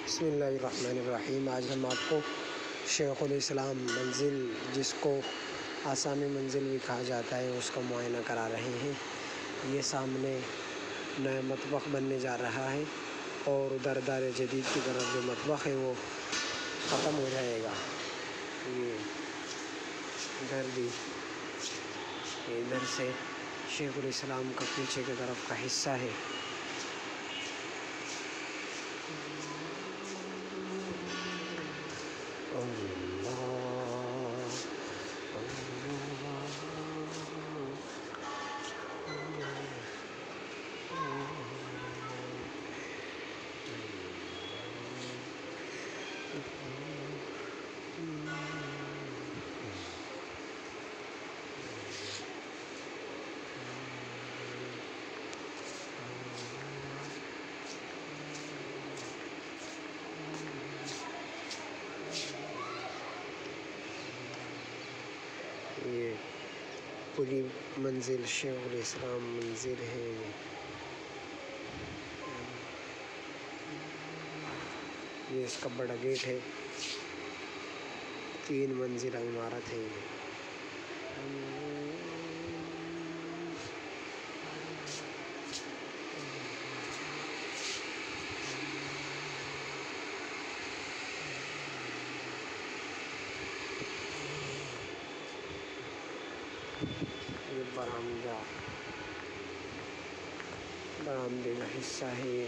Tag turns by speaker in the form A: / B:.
A: बिस्मिल्लाहिर्रहमानिर्रहीम। आज हम आपको शेखुल इस्लाम मंजिल, जिसको आसामी मंजिल भी कहा जाता है, उसका मुआयना करा रहे हैं। ये सामने नया मतबख बनने जा रहा है और उधर दार जदीद की तरफ जो मतबख है वो ख़त्म हो जाएगा। ये इधर भी, इधर से शेखुल इस्लाम का पीछे की तरफ का हिस्सा है। ये पूरी मंजिल शेखुल इस्लाम मंजिल है। ये इसका बड़ा गेट है। 3 मंजिला इमारत है ये। ये बरामदे का हिस्सा है ये।